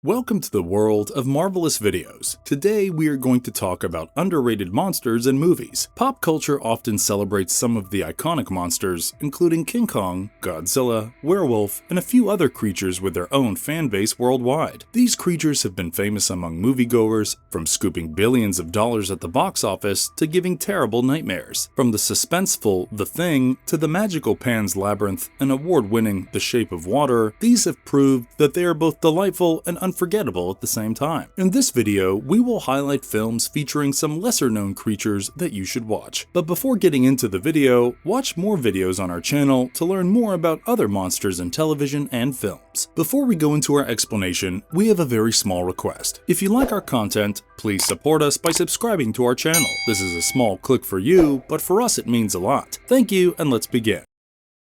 Welcome to the world of marvelous videos. Today we are going to talk about underrated monsters in movies. Pop culture often celebrates some of the iconic monsters, including King Kong, Godzilla, Werewolf, and a few other creatures with their own fan base worldwide. These creatures have been famous among moviegoers, from scooping billions of dollars at the box office to giving terrible nightmares. From the suspenseful The Thing to the magical Pan's Labyrinth and award-winning The Shape of Water, these have proved that they are both delightful and unforgettable at the same time. In this video, we will highlight films featuring some lesser-known creatures that you should watch. But before getting into the video, watch more videos on our channel to learn more about other monsters in television and films. Before we go into our explanation, we have a very small request. If you like our content, please support us by subscribing to our channel. This is a small click for you, but for us it means a lot. Thank you, and let's begin.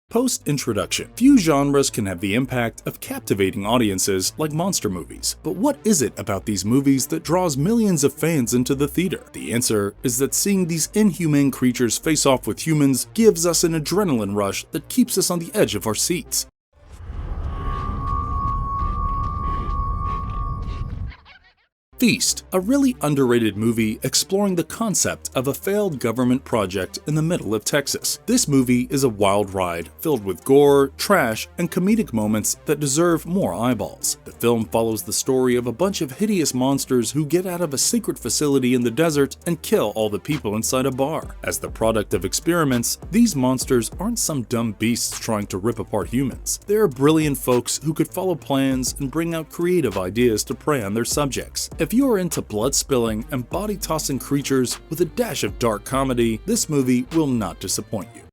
Post-introduction. Few genres can have the impact of captivating audiences like monster movies. But what is it about these movies that draws millions of fans into the theater? The answer is that seeing these inhumane creatures face off with humans gives us an adrenaline rush that keeps us on the edge of our seats. Feast, a really underrated movie exploring the concept of a failed government project in the middle of Texas. This movie is a wild ride filled with gore, trash, and comedic moments that deserve more eyeballs. The film follows the story of a bunch of hideous monsters who get out of a secret facility in the desert and kill all the people inside a bar. As the product of experiments, these monsters aren't some dumb beasts trying to rip apart humans. They are brilliant folks who could follow plans and bring out creative ideas to prey on their subjects. If you are into blood-spilling and body-tossing creatures with a dash of dark comedy, this movie will not disappoint you.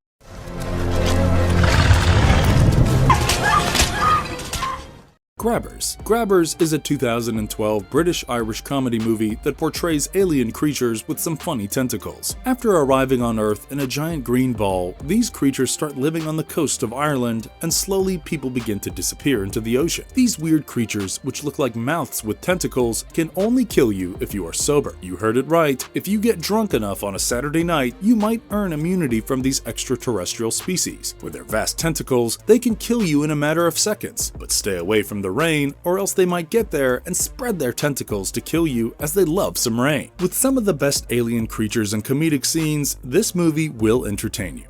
Grabbers. Grabbers is a 2012 British-Irish comedy movie that portrays alien creatures with some funny tentacles. After arriving on Earth in a giant green ball, these creatures start living on the coast of Ireland, and slowly people begin to disappear into the ocean. These weird creatures, which look like mouths with tentacles, can only kill you if you are sober. You heard it right. If you get drunk enough on a Saturday night, you might earn immunity from these extraterrestrial species. With their vast tentacles, they can kill you in a matter of seconds, but stay away from the rain, or else they might get there and spread their tentacles to kill you, as they love some rain. With some of the best alien creatures and comedic scenes, this movie will entertain you.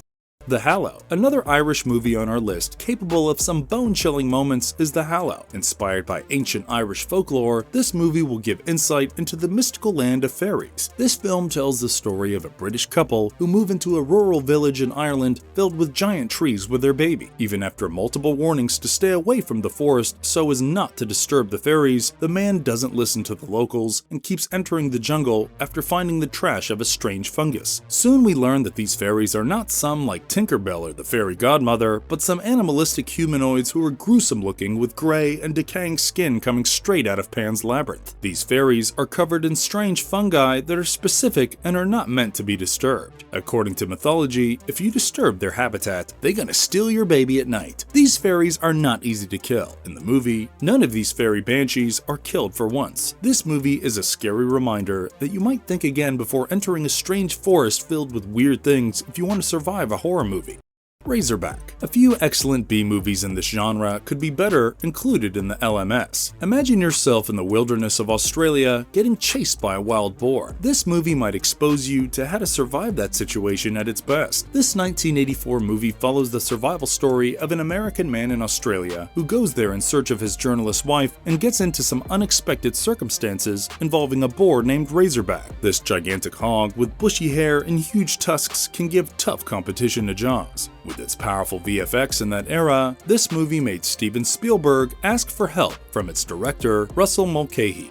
The Hallow. Another Irish movie on our list capable of some bone-chilling moments is The Hallow. Inspired by ancient Irish folklore, this movie will give insight into the mystical land of fairies. This film tells the story of a British couple who move into a rural village in Ireland filled with giant trees with their baby. Even after multiple warnings to stay away from the forest so as not to disturb the fairies, the man doesn't listen to the locals and keeps entering the jungle after finding the trash of a strange fungus. Soon we learn that these fairies are not some like Tinkerbell or the fairy godmother, but some animalistic humanoids who are gruesome looking with gray and decaying skin coming straight out of Pan's Labyrinth. These fairies are covered in strange fungi that are specific and are not meant to be disturbed. According to mythology, if you disturb their habitat, they're gonna steal your baby at night. These fairies are not easy to kill. In the movie, none of these fairy banshees are killed for once. This movie is a scary reminder that you might think again before entering a strange forest filled with weird things if you want to survive a horror movie. Razorback. A few excellent B-movies in this genre could be better included in the LMS. Imagine yourself in the wilderness of Australia getting chased by a wild boar. This movie might expose you to how to survive that situation at its best. This 1984 movie follows the survival story of an American man in Australia who goes there in search of his journalist wife and gets into some unexpected circumstances involving a boar named Razorback. This gigantic hog with bushy hair and huge tusks can give tough competition to Jaws. With its powerful VFX in that era, this movie made Steven Spielberg ask for help from its director, Russell Mulcahy.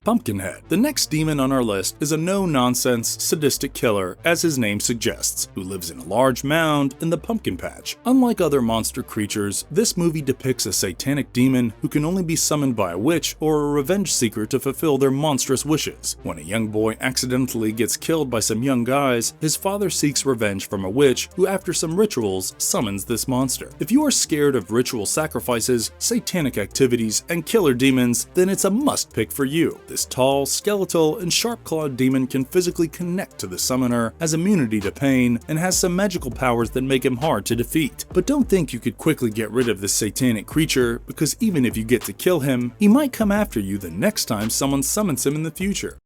Pumpkinhead. The next demon on our list is a no-nonsense, sadistic killer, as his name suggests, who lives in a large mound in the pumpkin patch. Unlike other monster creatures, this movie depicts a satanic demon who can only be summoned by a witch or a revenge seeker to fulfill their monstrous wishes. When a young boy accidentally gets killed by some young guys, his father seeks revenge from a witch who, after some rituals, summons this monster. If you are scared of ritual sacrifices, satanic activities, and killer demons, then it's a must-pick for you. This tall, skeletal, and sharp-clawed demon can physically connect to the summoner, has immunity to pain, and has some magical powers that make him hard to defeat. But don't think you could quickly get rid of this satanic creature, because even if you get to kill him, he might come after you the next time someone summons him in the future.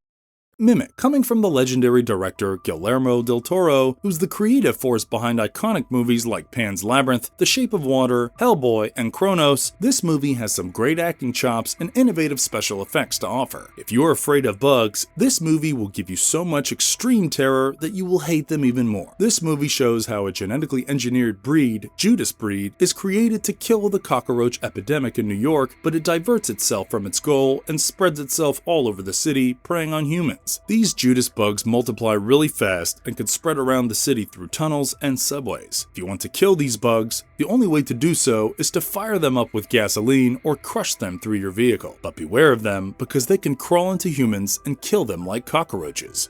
Mimic, coming from the legendary director Guillermo del Toro, who's the creative force behind iconic movies like Pan's Labyrinth, The Shape of Water, Hellboy, and Kronos, this movie has some great acting chops and innovative special effects to offer. If you're afraid of bugs, this movie will give you so much extreme terror that you will hate them even more. This movie shows how a genetically engineered breed, Judas breed, is created to kill the cockroach epidemic in New York, but it diverts itself from its goal and spreads itself all over the city, preying on humans. These Judas bugs multiply really fast and can spread around the city through tunnels and subways. If you want to kill these bugs, the only way to do so is to fire them up with gasoline or crush them through your vehicle. But beware of them because they can crawl into humans and kill them like cockroaches.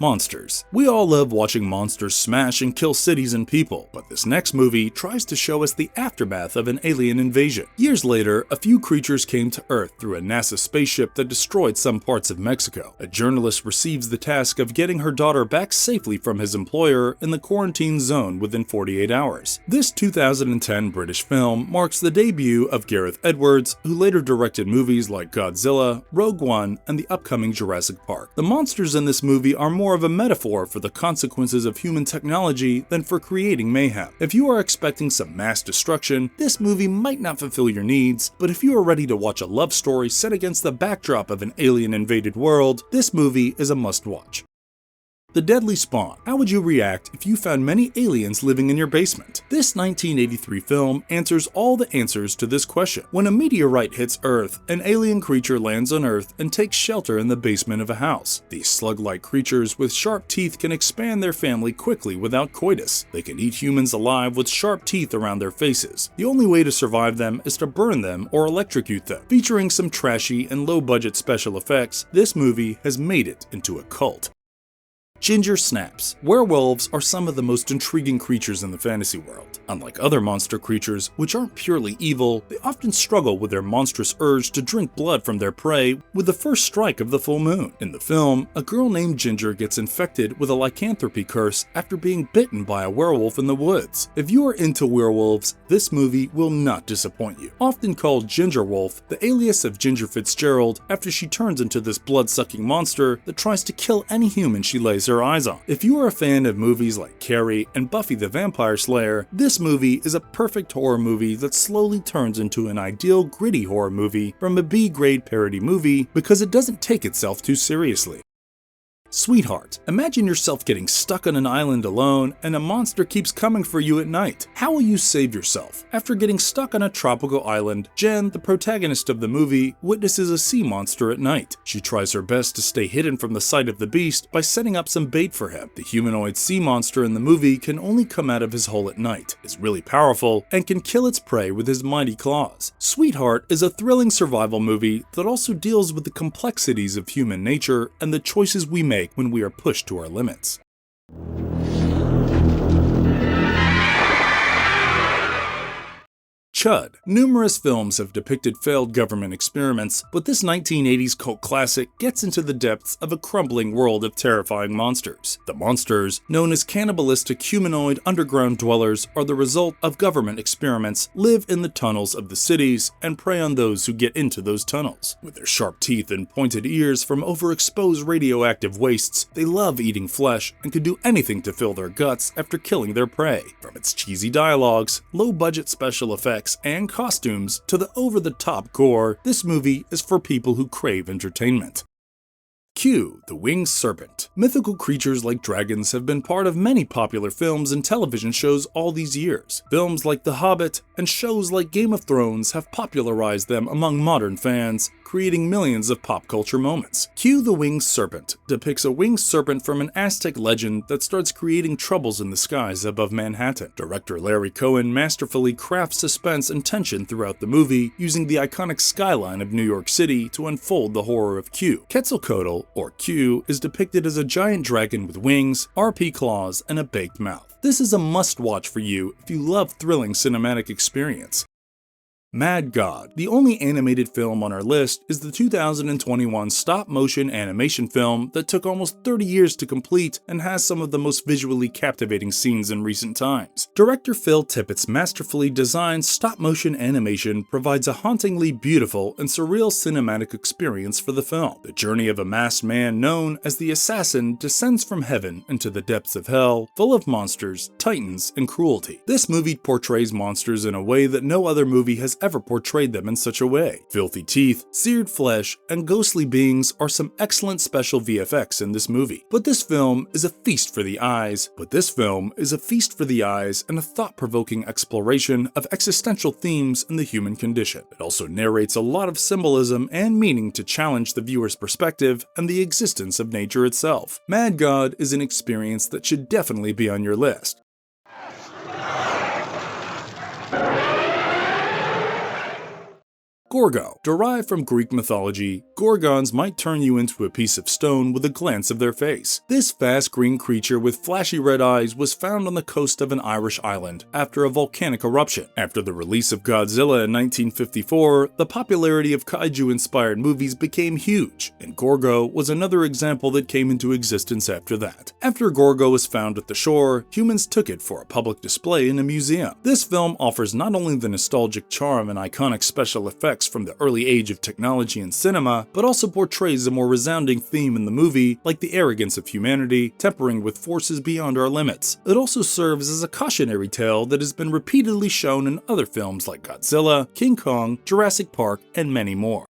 Monsters. We all love watching monsters smash and kill cities and people, but this next movie tries to show us the aftermath of an alien invasion. Years later, a few creatures came to Earth through a NASA spaceship that destroyed some parts of Mexico. A journalist receives the task of getting her daughter back safely from his employer in the quarantine zone within 48 hours. This 2010 British film marks the debut of Gareth Edwards, who later directed movies like Godzilla, Rogue One, and the upcoming Jurassic Park. The monsters in this movie are more of a metaphor for the consequences of human technology than for creating mayhem. If you are expecting some mass destruction, this movie might not fulfill your needs, but if you are ready to watch a love story set against the backdrop of an alien-invaded world, this movie is a must-watch. The Deadly Spawn. How would you react if you found many aliens living in your basement? This 1983 film answers all the answers to this question. When a meteorite hits Earth, an alien creature lands on Earth and takes shelter in the basement of a house. These slug-like creatures with sharp teeth can expand their family quickly without coitus. They can eat humans alive with sharp teeth around their faces. The only way to survive them is to burn them or electrocute them. Featuring some trashy and low-budget special effects, this movie has made it into a cult. Ginger Snaps. Werewolves are some of the most intriguing creatures in the fantasy world. Unlike other monster creatures, which aren't purely evil, they often struggle with their monstrous urge to drink blood from their prey with the first strike of the full moon. In the film, a girl named Ginger gets infected with a lycanthropy curse after being bitten by a werewolf in the woods. If you are into werewolves, this movie will not disappoint you. Often called Ginger Wolf, the alias of Ginger Fitzgerald, after she turns into this blood-sucking monster that tries to kill any human she lays her eyes on. If you are a fan of movies like Carrie and Buffy the Vampire Slayer, this movie is a perfect horror movie that slowly turns into an ideal gritty horror movie from a B-grade parody movie because it doesn't take itself too seriously. Sweetheart. Imagine yourself getting stuck on an island alone and a monster keeps coming for you at night. How will you save yourself? After getting stuck on a tropical island, Jen, the protagonist of the movie, witnesses a sea monster at night. She tries her best to stay hidden from the sight of the beast by setting up some bait for him. The humanoid sea monster in the movie can only come out of his hole at night, is really powerful, and can kill its prey with his mighty claws. Sweetheart is a thrilling survival movie that also deals with the complexities of human nature and the choices we make when we are pushed to our limits. C.H.U.D. Numerous films have depicted failed government experiments, but this 1980s cult classic gets into the depths of a crumbling world of terrifying monsters. The monsters, known as cannibalistic humanoid underground dwellers, are the result of government experiments, live in the tunnels of the cities, and prey on those who get into those tunnels. With their sharp teeth and pointed ears from overexposed radioactive wastes, they love eating flesh and can do anything to fill their guts after killing their prey. From its cheesy dialogues, low-budget special effects, and costumes to the over-the-top gore, this movie is for people who crave entertainment. Q, the Winged Serpent. Mythical creatures like dragons have been part of many popular films and television shows all these years. Films like The Hobbit and shows like Game of Thrones have popularized them among modern fans, creating millions of pop culture moments. Q, the Winged Serpent depicts a winged serpent from an Aztec legend that starts creating troubles in the skies above Manhattan. Director Larry Cohen masterfully crafts suspense and tension throughout the movie, using the iconic skyline of New York City to unfold the horror of Q. Quetzalcoatl, or Q, is depicted as a giant dragon with wings, RP claws, and a baked mouth. This is a must-watch for you if you love thrilling cinematic experience. Mad God. The only animated film on our list is the 2021 stop-motion animation film that took almost 30 years to complete and has some of the most visually captivating scenes in recent times. Director Phil Tippett's masterfully designed stop-motion animation provides a hauntingly beautiful and surreal cinematic experience for the film. The journey of a masked man known as the Assassin descends from heaven into the depths of hell, full of monsters, titans, and cruelty. This movie portrays monsters in a way that no other movie has ever portrayed them in such a way. Filthy teeth, seared flesh, and ghostly beings are some excellent special VFX in this movie. But this film is a feast for the eyes and a thought-provoking exploration of existential themes in the human condition. It also narrates a lot of symbolism and meaning to challenge the viewer's perspective and the existence of nature itself. Mad God is an experience that should definitely be on your list. Gorgo. Derived from Greek mythology, Gorgons might turn you into a piece of stone with a glance of their face. This fast green creature with flashy red eyes was found on the coast of an Irish island after a volcanic eruption. After the release of Godzilla in 1954, the popularity of kaiju-inspired movies became huge, and Gorgo was another example that came into existence after that. After Gorgo was found at the shore, humans took it for a public display in a museum. This film offers not only the nostalgic charm and iconic special effects from the early age of technology and cinema, but also portrays a more resounding theme in the movie, like the arrogance of humanity, tempering with forces beyond our limits. It also serves as a cautionary tale that has been repeatedly shown in other films like Godzilla, King Kong, Jurassic Park, and many more.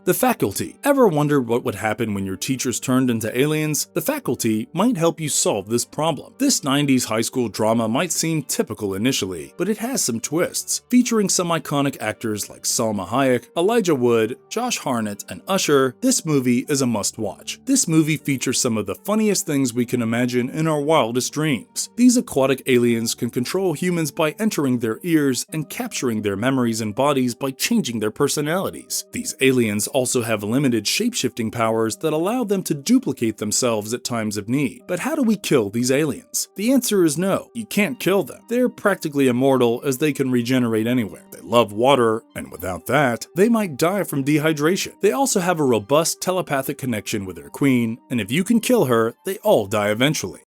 The Faculty. Ever wondered what would happen when your teachers turned into aliens? The Faculty might help you solve this problem. This 90s high school drama might seem typical initially, but it has some twists. Featuring some iconic actors like Salma Hayek, Elijah Wood, Josh Hartnett, and Usher, this movie is a must-watch. This movie features some of the funniest things we can imagine in our wildest dreams. These aquatic aliens can control humans by entering their ears and capturing their memories and bodies by changing their personalities. These aliens also have limited shape-shifting powers that allow them to duplicate themselves at times of need. But how do we kill these aliens? The answer is no, you can't kill them. They're practically immortal as they can regenerate anywhere. They love water, and without that, they might die from dehydration. They also have a robust telepathic connection with their queen, and if you can kill her, they all die eventually.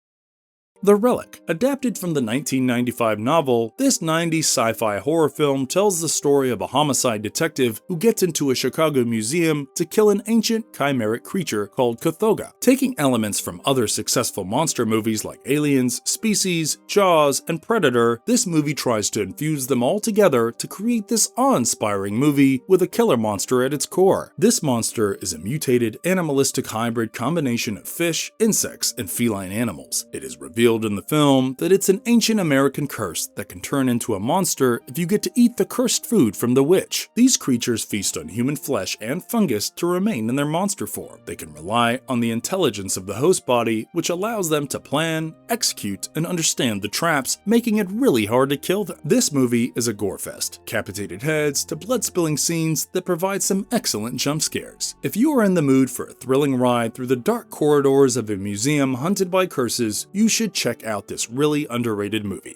The Relic. Adapted from the 1995 novel, this 90s sci-fi horror film tells the story of a homicide detective who gets into a Chicago museum to kill an ancient chimeric creature called Cthulhu. Taking elements from other successful monster movies like Aliens, Species, Jaws, and Predator, this movie tries to infuse them all together to create this awe-inspiring movie with a killer monster at its core. This monster is a mutated, animalistic hybrid combination of fish, insects, and feline animals. It is revealed in the film that it's an ancient American curse that can turn into a monster if you get to eat the cursed food from the witch. These creatures feast on human flesh and fungus to remain in their monster form. They can rely on the intelligence of the host body, which allows them to plan, execute, and understand the traps, making it really hard to kill them. This movie is a gore fest, decapitated heads to blood-spilling scenes that provide some excellent jump scares. If you are in the mood for a thrilling ride through the dark corridors of a museum hunted by curses, you should check out this really underrated movie.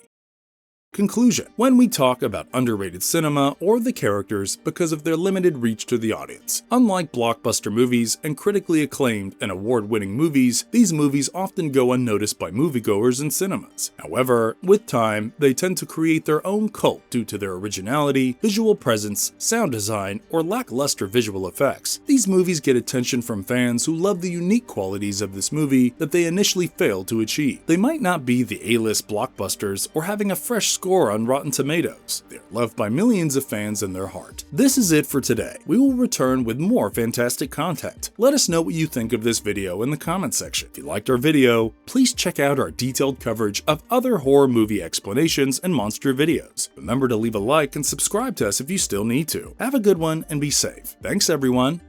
Conclusion. When we talk about underrated cinema or the characters because of their limited reach to the audience. Unlike blockbuster movies and critically acclaimed and award-winning movies, these movies often go unnoticed by moviegoers in cinemas. However, with time, they tend to create their own cult due to their originality, visual presence, sound design, or lackluster visual effects. These movies get attention from fans who love the unique qualities of this movie that they initially failed to achieve. They might not be the A-list blockbusters or having a fresh score on Rotten Tomatoes. They are loved by millions of fans in their heart. This is it for today. We will return with more fantastic content. Let us know what you think of this video in the comment section. If you liked our video, please check out our detailed coverage of other horror movie explanations and monster videos. Remember to leave a like and subscribe to us if you still need to. Have a good one and be safe. Thanks everyone.